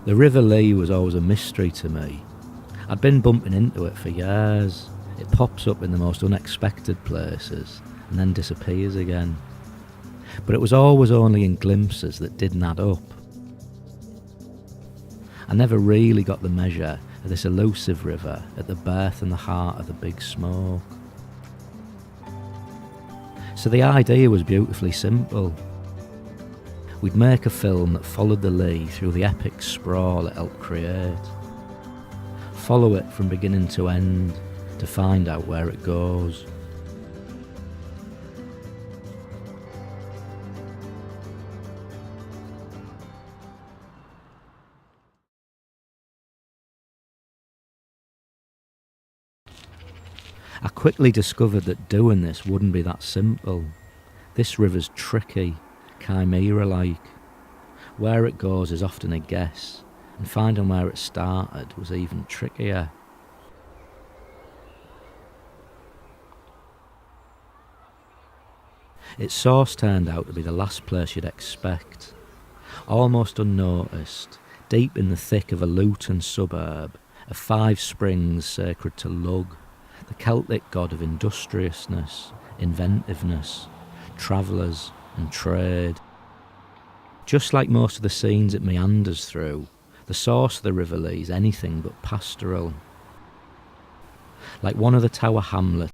The River Lee was always a mystery to me. I'd been bumping into it for years. It pops up in the most unexpected places and then disappears again. But it was always only in glimpses that didn't add up. I never really got the measure of this elusive river at the birth and the heart of the Big Smoke. So the idea was beautifully simple. We'd make a film that followed the Lee through the epic sprawl it helped create. Follow it from beginning to end to find out where it goes. I quickly discovered that doing this wouldn't be that simple. This river's tricky, chimera-like. Where it goes is often a guess, and finding where it started was even trickier. Its source turned out to be the last place you'd expect. Almost unnoticed, deep in the thick of a Luton suburb, of 5 springs sacred to Lug, the Celtic god of industriousness, inventiveness, travellers and trade. Just like most of the scenes it meanders through, the source of the River Lee is anything but pastoral. Like one of the Tower hamlets,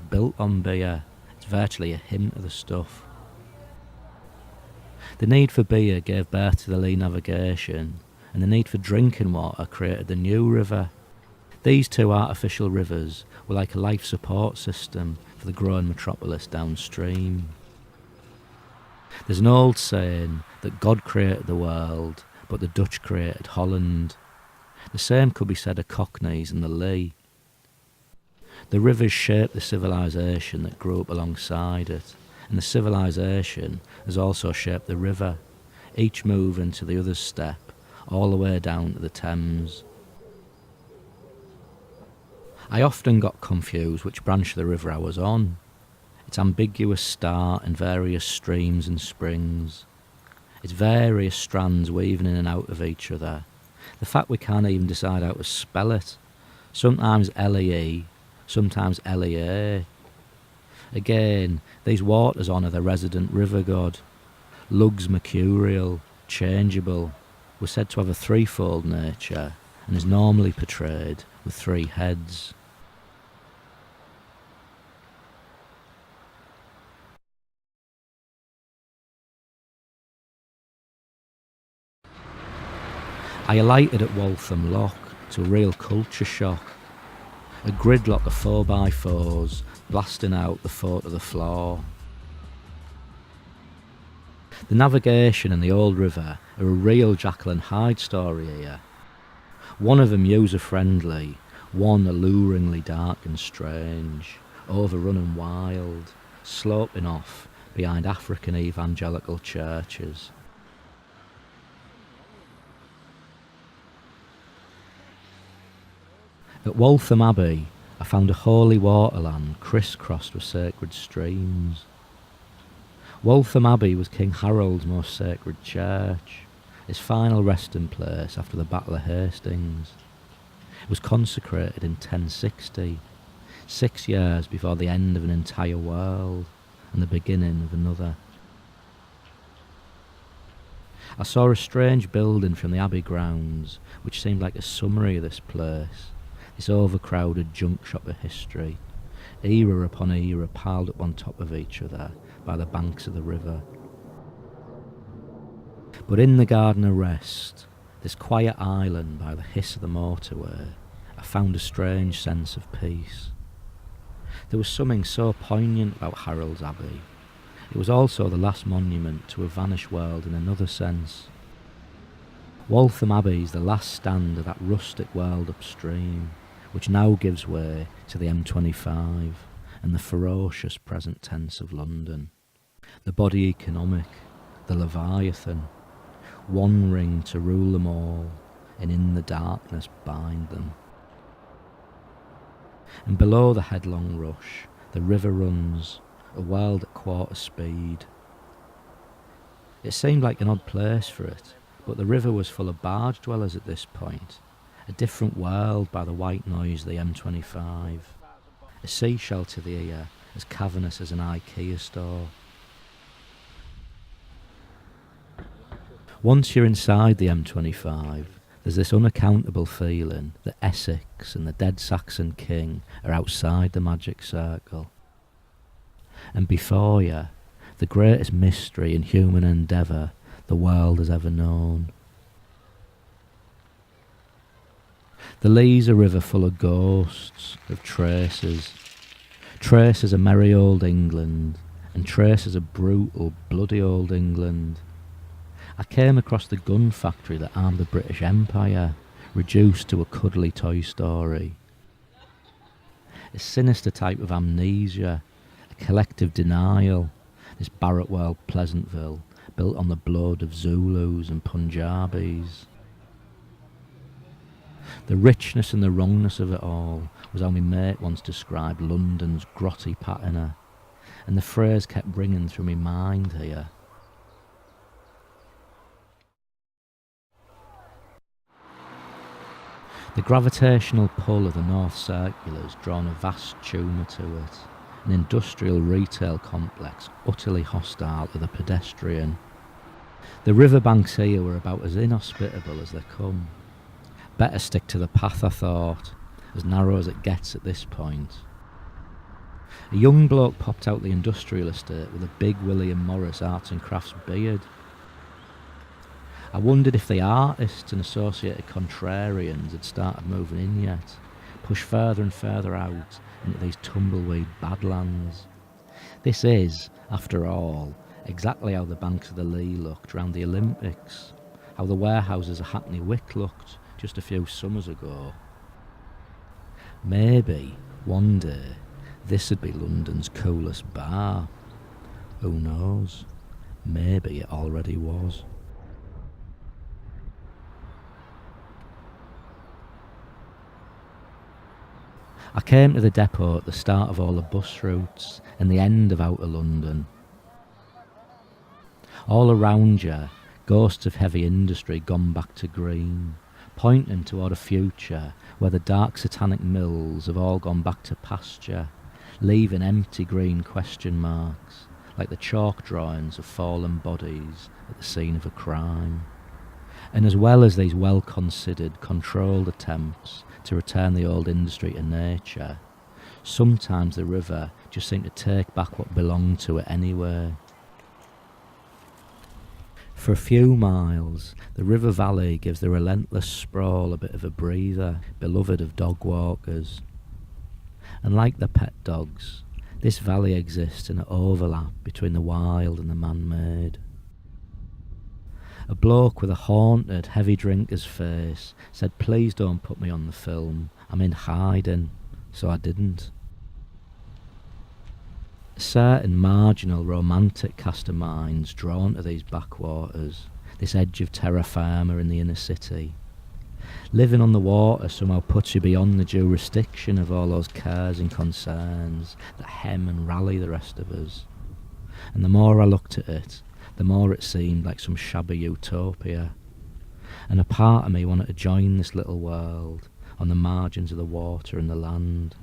built on beer. It's virtually a hint of the stuff. The need for beer gave birth to the Lee navigation, and the need for drinking water created the new river. These 2 artificial rivers were like a life support system for the growing metropolis downstream. There's an old saying that God created the world, but the Dutch created Holland. The same could be said of Cockneys and the Lee. The rivers shaped the civilization that grew up alongside it, and the civilization has also shaped the river, each moving to the other's step, all the way down to the Thames. I often got confused which branch of the river I was on. Its ambiguous start and various streams and springs. Its various strands weaving in and out of each other. The fact we can't even decide how to spell it. Sometimes L-E-E, sometimes L-E-A. Again, these waters honour the resident river god. Lug's mercurial, changeable, was said to have a threefold nature and is normally portrayed with 3 heads. I alighted at Waltham Lock to a real culture shock. A gridlock of 4x4s, blasting out the foot of the floor. The navigation and the old river are a real Jekyll and Hyde story here. One of them user-friendly, one alluringly dark and strange, overrun and wild, sloping off behind African evangelical churches. At Waltham Abbey, I found a holy waterland crisscrossed with sacred streams. Waltham Abbey was King Harold's most sacred church, his final resting place after the Battle of Hastings. It was consecrated in 1060, 6 years before the end of an entire world and the beginning of another. I saw a strange building from the Abbey grounds which seemed like a summary of this place, this overcrowded junk shop of history, era upon era piled up on top of each other by the banks of the river. But in the Garden of Rest, this quiet island by the hiss of the motorway, I found a strange sense of peace. There was something so poignant about Harold's Abbey. It was also the last monument to a vanished world in another sense. Waltham Abbey is the last stand of that rustic world upstream, which now gives way to the M25 and the ferocious present tense of London. The body economic, the Leviathan, one ring to rule them all, and in the darkness bind them. And below the headlong rush, the river runs, a world at quarter speed. It seemed like an odd place for it, but the river was full of barge dwellers at this point, a different world by the white noise of the M25, a seashell to the ear as cavernous as an IKEA store. Once you're inside the M25, there's this unaccountable feeling that Essex and the dead Saxon king are outside the magic circle. And before you, the greatest mystery in human endeavour the world has ever known. The Lees a river full of ghosts, of traces. Traces of merry old England, and traces of brutal, bloody old England. I came across the gun factory that armed the British Empire, reduced to a cuddly Toy Story. A sinister type of amnesia, a collective denial, this Barratt World Pleasantville, built on the blood of Zulus and Punjabis. The richness and the wrongness of it all was how my mate once described London's grotty patina, and the phrase kept ringing through my mind here. The gravitational pull of the North Circular has drawn a vast tumour to it, an industrial retail complex utterly hostile to the pedestrian. The riverbanks here were about as inhospitable as they come. Better stick to the path, I thought, as narrow as it gets at this point. A young bloke popped out the industrial estate with a big William Morris arts and crafts beard. I wondered if the artists and associated contrarians had started moving in yet, pushed further and further out into these tumbleweed badlands. This is, after all, exactly how the banks of the Lee looked round the Olympics, how the warehouses of Hackney Wick looked just a few summers ago. Maybe, one day, this would be London's coolest bar. Who knows? Maybe it already was. I came to the depot at the start of all the bus routes and the end of outer London. All around you, ghosts of heavy industry gone back to green, pointing toward a future where the dark satanic mills have all gone back to pasture, leaving empty green question marks, like the chalk drawings of fallen bodies at the scene of a crime. And as well as these well-considered, controlled attempts to return the old industry to nature, sometimes the river just seemed to take back what belonged to it anyway. For a few miles, the river valley gives the relentless sprawl a bit of a breather, beloved of dog walkers. And like the pet dogs, This valley exists in an overlap between the wild and the man-made. A bloke with a haunted, heavy drinker's face said, "Please don't put me on the film, I'm in hiding," so I didn't. A certain marginal romantic cast of minds drawn to these backwaters, this edge of terra firma in the inner city. Living on the water somehow puts you beyond the jurisdiction of all those cares and concerns that hem and rally the rest of us. And the more I looked at it, the more it seemed like some shabby utopia. And a part of me wanted to join this little world on the margins of the water and the land.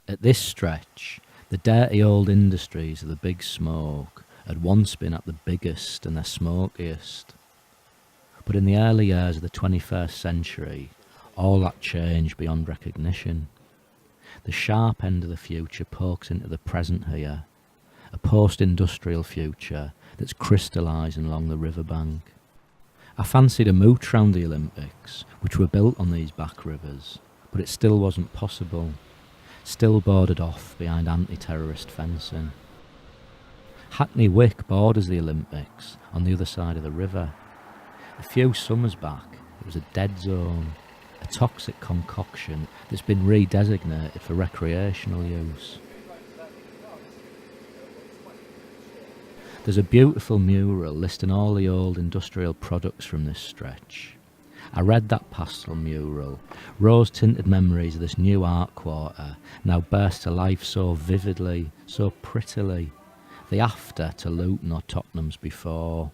At this stretch, the dirty old industries of the Big Smoke had once been at the biggest and the smokiest. But in the early years of the 21st century, all that changed beyond recognition. The sharp end of the future pokes into the present here, a post-industrial future that's crystallising along the riverbank. I fancied a mooch round the Olympics, which were built on these back rivers, but it still wasn't possible, still bordered off behind anti-terrorist fencing. Hackney Wick borders the Olympics on the other side of the river. A few summers back, it was a dead zone, a toxic concoction that's been redesignated for recreational use. There's a beautiful mural listing all the old industrial products from this stretch. I read that pastel mural. Rose-tinted memories of this new art quarter now burst to life so vividly, so prettily. The after to Luton or Tottenham's before.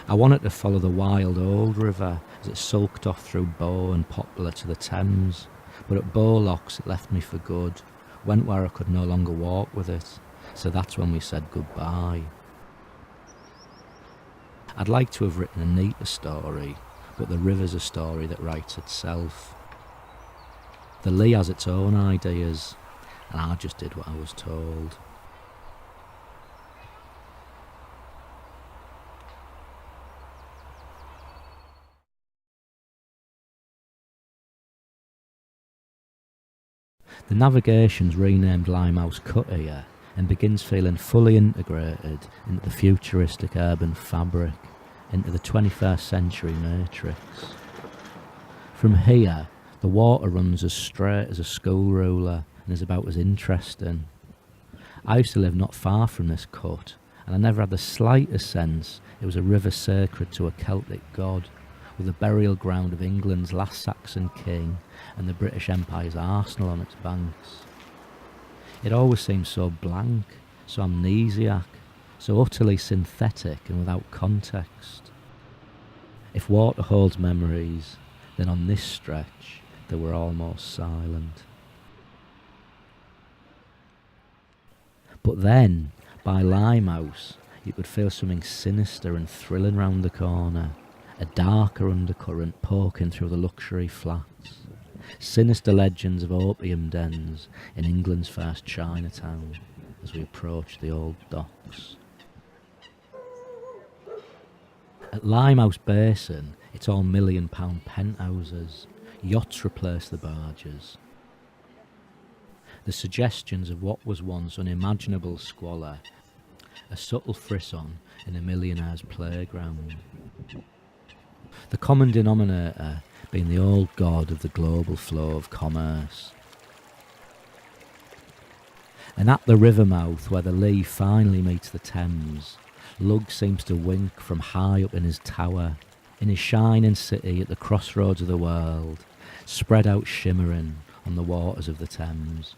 I wanted to follow the wild old river as it sulked off through Bow and Poplar to the Thames, but at Bowlocks it left me for good, went where I could no longer walk with it, so that's when we said goodbye. I'd like to have written a neater story, but the river's a story that writes itself. The Lee has its own ideas, and I just did what I was told. The navigation's renamed Limehouse Cut here and begins feeling fully integrated into the futuristic urban fabric, into the 21st century matrix. From here, the water runs as straight as a school ruler and is about as interesting. I used to live not far from this cut, and I never had the slightest sense it was a river sacred to a Celtic god, with the burial ground of England's last Saxon king and the British Empire's arsenal on its banks. It always seemed so blank, so amnesiac, so utterly synthetic and without context. If water holds memories, then on this stretch they were almost silent. But then, by Limehouse, you could feel something sinister and thrilling round the corner, a darker undercurrent poking through the luxury flats, sinister legends of opium dens in England's first Chinatown as we approached the old docks. At Limehouse Basin, it's all £1 million penthouses. Yachts replace the barges. the suggestions of what was once unimaginable squalor, a subtle frisson in a millionaire's playground. The common denominator being the old god of the global flow of commerce. And at the river mouth where the Lee finally meets the Thames, Lugg seems to wink from high up in his tower, in his shining city at the crossroads of the world, spread out shimmering on the waters of the Thames.